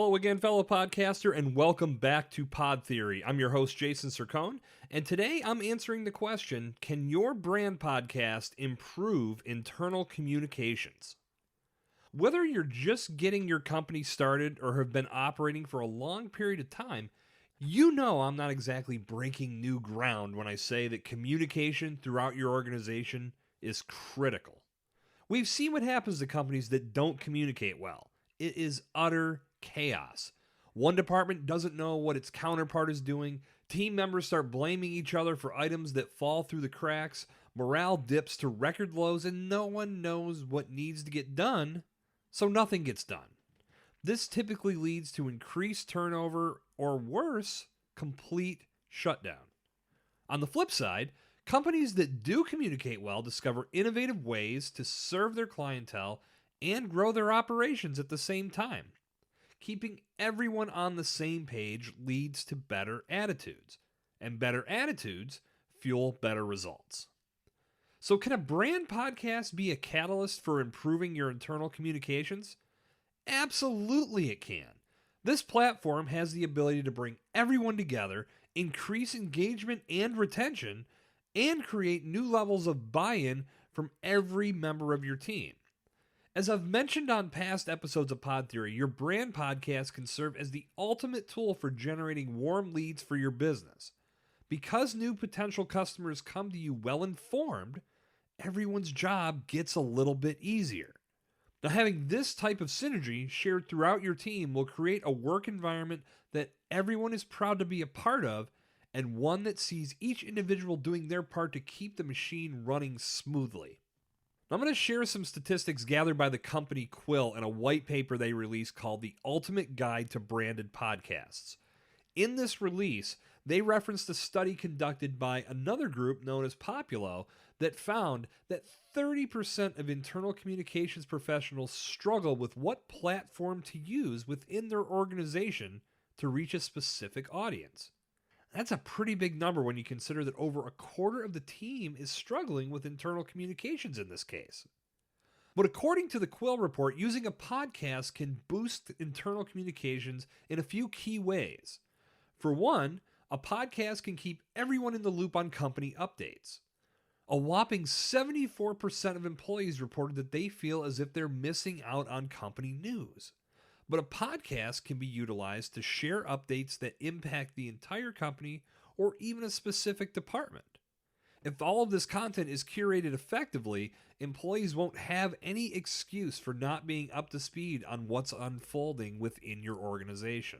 Hello again, fellow podcaster, and welcome back to Pod Theory. I'm your host, Jason Cercone, and today I'm answering the question, can your brand podcast improve internal communications? Whether you're just getting your company started or have been operating for a long period of time, you know I'm not exactly breaking new ground when I say that communication throughout your organization is critical. We've seen what happens to companies that don't communicate well. It is utter chaos. One department doesn't know what its counterpart is doing. Team members start blaming each other for items that fall through the cracks. Morale dips to record lows, and no one knows what needs to get done, so nothing gets done. This typically leads to increased turnover or worse, complete shutdown. On the flip side, companies that do communicate well discover innovative ways to serve their clientele and grow their operations at the same time. Keeping everyone on the same page leads to better attitudes, and better attitudes fuel better results. So, can a brand podcast be a catalyst for improving your internal communications? Absolutely, it can. This platform has the ability to bring everyone together, increase engagement and retention, and create new levels of buy-in from every member of your team. As I've mentioned on past episodes of Pod Theory, your brand podcast can serve as the ultimate tool for generating warm leads for your business. Because new potential customers come to you well-informed, everyone's job gets a little bit easier. Now, having this type of synergy shared throughout your team will create a work environment that everyone is proud to be a part of, and one that sees each individual doing their part to keep the machine running smoothly. I'm going to share some statistics gathered by the company Quill in a white paper they released called The Ultimate Guide to Branded Podcasts. In this release, they referenced a study conducted by another group known as Populo that found that 30% of internal communications professionals struggle with what platform to use within their organization to reach a specific audience. That's a pretty big number when you consider that over a quarter of the team is struggling with internal communications in this case. But according to the Quill report, using a podcast can boost internal communications in a few key ways. For one, a podcast can keep everyone in the loop on company updates. A whopping 74% of employees reported that they feel as if they're missing out on company news. But a podcast can be utilized to share updates that impact the entire company or even a specific department. If all of this content is curated effectively, employees won't have any excuse for not being up to speed on what's unfolding within your organization.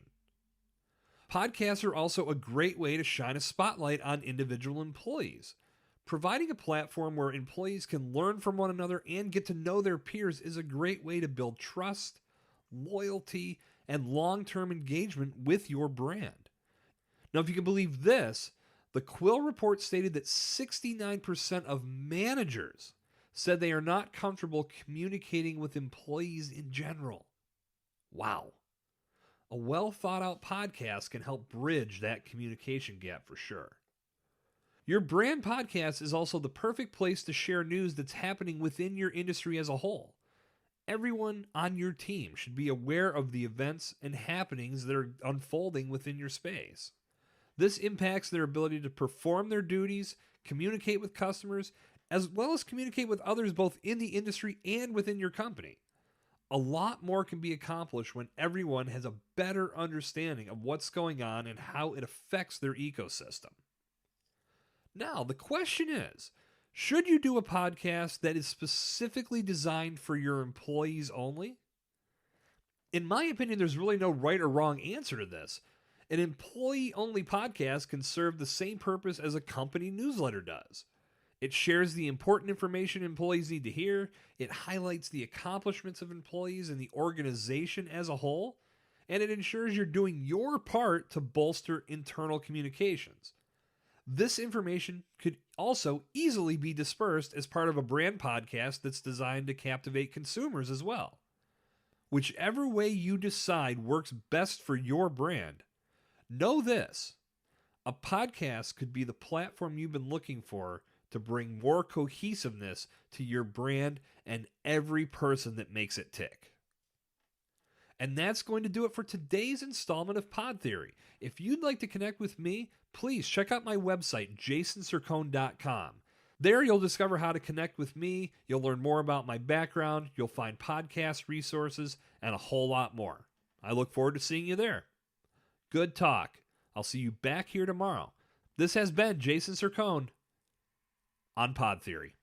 Podcasts are also a great way to shine a spotlight on individual employees. Providing a platform where employees can learn from one another and get to know their peers is a great way to build trust, loyalty, and long-term engagement with your brand. Now, if you can believe this, the Quill report stated that 69% of managers said they are not comfortable communicating with employees in general. Wow. A well-thought-out podcast can help bridge that communication gap for sure. Your brand podcast is also the perfect place to share news that's happening within your industry as a whole. Everyone on your team should be aware of the events and happenings that are unfolding within your space. This impacts their ability to perform their duties, communicate with customers, as well as communicate with others both in the industry and within your company. A lot more can be accomplished when everyone has a better understanding of what's going on and how it affects their ecosystem. Now, the question is, should you do a podcast that is specifically designed for your employees only? In my opinion, there's really no right or wrong answer to this. An employee-only podcast can serve the same purpose as a company newsletter does. It shares the important information employees need to hear, it highlights the accomplishments of employees and the organization as a whole, and it ensures you're doing your part to bolster internal communications. This information could also easily be dispersed as part of a brand podcast that's designed to captivate consumers as well. Whichever way you decide works best for your brand, know this: a podcast could be the platform you've been looking for to bring more cohesiveness to your brand and every person that makes it tick. And that's going to do it for today's installment of Pod Theory. If you'd like to connect with me, please check out my website, jasoncercone.com. There you'll discover how to connect with me, you'll learn more about my background, you'll find podcast resources, and a whole lot more. I look forward to seeing you there. Good talk. I'll see you back here tomorrow. This has been Jason Cercone on Pod Theory.